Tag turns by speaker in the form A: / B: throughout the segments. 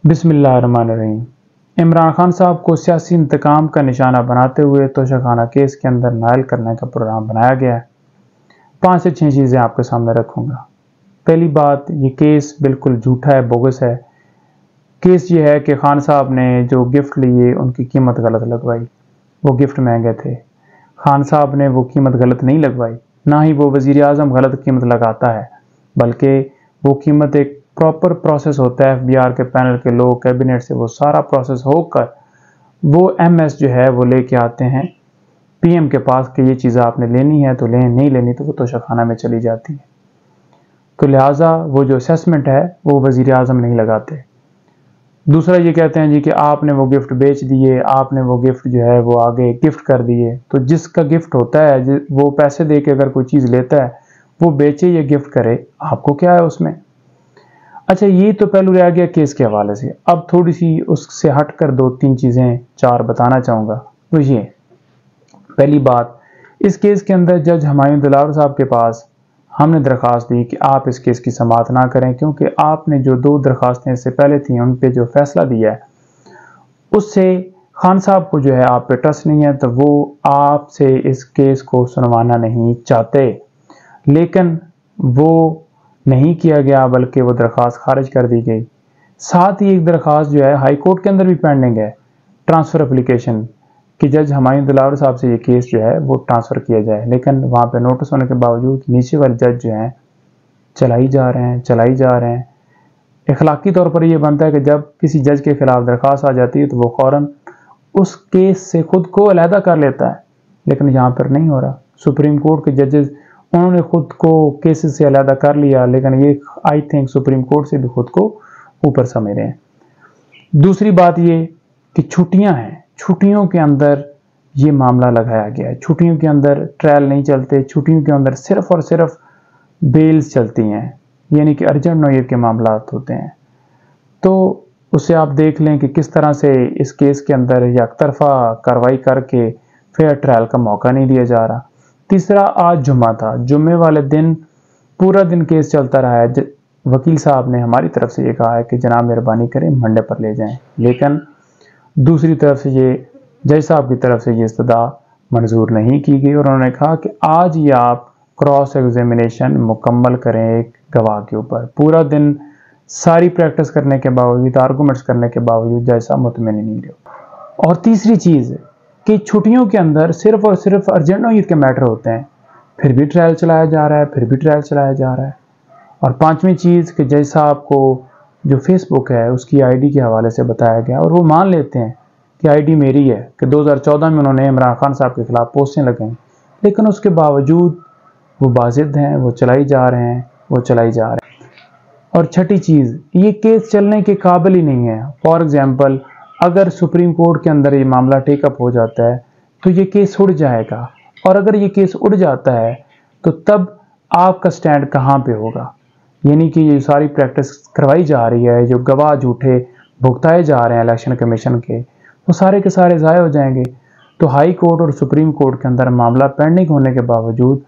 A: بسم اللہ الرحمن الرحیم۔ عمران خان صاحب کو سیاسی انتقام کا نشانہ بناتے ہوئے توشہ خانہ کیس کے اندر نائل کرنے کا پروگرام بنایا گیا ہے۔ 5 سے 6 چیزیں آپ کے سامنے رکھوں گا۔ پہلی بات، یہ کیس بالکل جھوٹا ہے، بوگس ہے۔ کیس یہ ہے کہ خان صاحب نے جو گفٹ لیے ان کی قیمت غلط لگوائی، وہ گفٹ مہنگے تھے۔ خان صاحب نے وہ قیمت غلط نہیں لگوائی، نہ ہی وہ وزیر اعظم غلط قیمت لگاتا ہے، بلکہ وہ قیمت ایک پراپر پروسیس ہوتا ہے۔ ایف بی آر کے پینل کے لوگ، کیبنٹ سے وہ سارا پروسیس ہو کر وہ ایم ایس جو ہے وہ لے کے آتے ہیں پی ایم کے پاس کہ یہ چیز آپ نے لینی ہے تو لیں، نہیں لینی تو وہ توشہ خانہ میں چلی جاتی ہے۔ تو لہٰذا وہ جو اسیسمنٹ ہے وہ وزیر اعظم نہیں لگاتے۔ دوسرا یہ کہتے ہیں جی کہ آپ نے وہ گفٹ بیچ دیے، آپ نے وہ گفٹ جو ہے وہ آگے گفٹ کر دیے۔ تو جس کا گفٹ ہوتا ہے وہ پیسے دے کے اگر کوئی چیز لیتا ہے، وہ بیچے یا گفٹ کرے، آپ کو کیا ہے اس میں؟ اچھا، یہ تو پہلو رہ گیا کیس کے حوالے سے۔ اب تھوڑی سی اس سے ہٹ کر 2-3 چیزیں 4 بتانا چاہوں گا۔ وہ یہ، پہلی بات، اس کیس کے اندر جج ہمایوں دلاور صاحب کے پاس ہم نے درخواست دی کہ آپ اس کیس کی سماعت نہ کریں، کیونکہ آپ نے جو 2 درخواستیں اس سے پہلے تھیں ان پہ جو فیصلہ دیا ہے اس سے خان صاحب کو جو ہے آپ پہ ٹرسٹ نہیں ہے، تو وہ آپ سے اس کیس کو سنوانا نہیں چاہتے۔ لیکن وہ نہیں کیا گیا، بلکہ وہ درخواست خارج کر دی گئی۔ ساتھ ہی ایک درخواست جو ہے ہائی کورٹ کے اندر بھی پینڈنگ ہے، ٹرانسفر اپلیکیشن، کہ جج ہمایوں دلاور صاحب سے یہ کیس جو ہے وہ ٹرانسفر کیا جائے، لیکن وہاں پہ نوٹس ہونے کے باوجود نیچے والے جج جو ہیں چلائی جا رہے ہیں۔ اخلاقی طور پر یہ بنتا ہے کہ جب کسی جج کے خلاف درخواست آ جاتی ہے تو وہ فوراً اس کیس سے خود کو علیحدہ کر لیتا ہے، لیکن یہاں پر نہیں ہو رہا۔ سپریم کورٹ کے ججز انہوں نے خود کو کیسز سے علیحدہ کر لیا، لیکن یہ آئی تھنک سپریم کورٹ سے بھی خود کو اوپر سمجھ رہے ہیں۔ دوسری بات یہ کہ چھٹیاں ہیں، چھٹیوں کے اندر یہ معاملہ لگایا گیا ہے۔ چھٹیوں کے اندر ٹرائل نہیں چلتے، چھٹیوں کے اندر صرف اور صرف بیلز چلتی ہیں، یعنی کہ ارجنٹ نوعیت کے معاملات ہوتے ہیں۔ تو اسے آپ دیکھ لیں کہ کس طرح سے اس کیس کے اندر یک طرفہ کارروائی کر کے فیئر ٹرائل کا موقع نہیں دیا جا رہا۔ تیسرا، آج جمعہ تھا، جمعے والے دن پورا دن کیس چلتا رہا ہے۔ وکیل صاحب نے ہماری طرف سے یہ کہا ہے کہ جناب مہربانی کریں منڈے پر لے جائیں، لیکن دوسری طرف سے یہ جج صاحب کی طرف سے یہ استدعا منظور نہیں کی گئی، اور انہوں نے کہا کہ آج ہی آپ کراس ایگزامینیشن مکمل کریں ایک گواہ کے اوپر۔ پورا دن ساری پریکٹس کرنے کے باوجود، آرگومنٹس کرنے کے باوجود جج صاحب مطمئن نہیں رہے۔ اور تیسری چیز کہ چھٹیوں کے اندر صرف اور صرف ارجنٹ نوعیت کے میٹر ہوتے ہیں، پھر بھی ٹرائل چلایا جا رہا ہے۔ اور 5ویں چیز کہ جج صاحب کو جو فیس بک ہے اس کی آئی ڈی کے حوالے سے بتایا گیا، اور وہ مان لیتے ہیں کہ آئی ڈی میری ہے، کہ 2014 میں انہوں نے عمران خان صاحب کے خلاف پوسٹیں لگائیں، لیکن اس کے باوجود وہ بازد ہیں، وہ چلائی جا رہے ہیں۔ اور 6ٹھی چیز، یہ کیس چلنے کے قابل ہی نہیں ہے۔ فار ایگزامپل، اگر سپریم کورٹ کے اندر یہ معاملہ ٹیک اپ ہو جاتا ہے تو یہ کیس اڑ جائے گا، اور اگر یہ کیس اڑ جاتا ہے تو تب آپ کا سٹینڈ کہاں پہ ہوگا؟ یعنی کہ یہ ساری پریکٹس کروائی جا رہی ہے، جو گواہ جھوٹے بھگتائے جا رہے ہیں الیکشن کمیشن کے، وہ سارے کے سارے ضائع ہو جائیں گے۔ تو ہائی کورٹ اور سپریم کورٹ کے اندر معاملہ پینڈنگ ہونے کے باوجود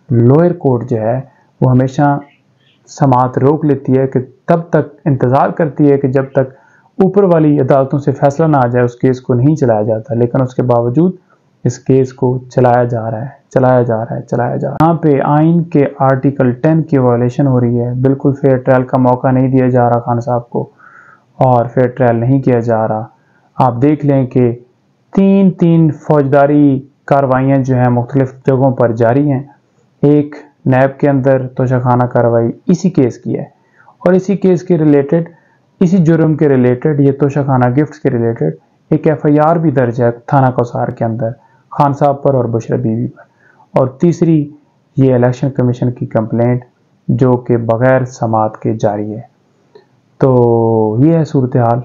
A: لوئر کورٹ جو ہے وہ ہمیشہ سماعت روک لیتی ہے، کہ تب تک انتظار کرتی ہے کہ جب تک اوپر والی عدالتوں سے فیصلہ نہ آ جائے اس کیس کو نہیں چلایا جاتا، لیکن اس کے باوجود اس کیس کو چلایا جا رہا ہے۔ یہاں پہ آئین کے آرٹیکل 10 کی وائلیشن ہو رہی ہے۔ بالکل فیئر ٹرائل کا موقع نہیں دیا جا رہا خان صاحب کو، اور فیئر ٹرائل نہیں کیا جا رہا۔ آپ دیکھ لیں کہ 3 فوجداری کارروائیاں جو ہیں مختلف جگہوں پر جاری ہیں۔ ایک نیب کے اندر توشہ خانہ کارروائی اسی کیس کی ہے، اور اسی کیس کے ریلیٹڈ، اسی جرم کے ریلیٹڈ، یہ توشہ خانہ گفٹس کے ریلیٹڈ ایک ایف آئی آر بھی درج ہے تھانہ کوثار کے اندر خان صاحب پر اور بشرا بیوی پر۔ اور تیسری یہ الیکشن کمیشن کی کمپلینٹ جو کہ بغیر سماعت کے جاری ہے۔ تو یہ ہے صورتحال۔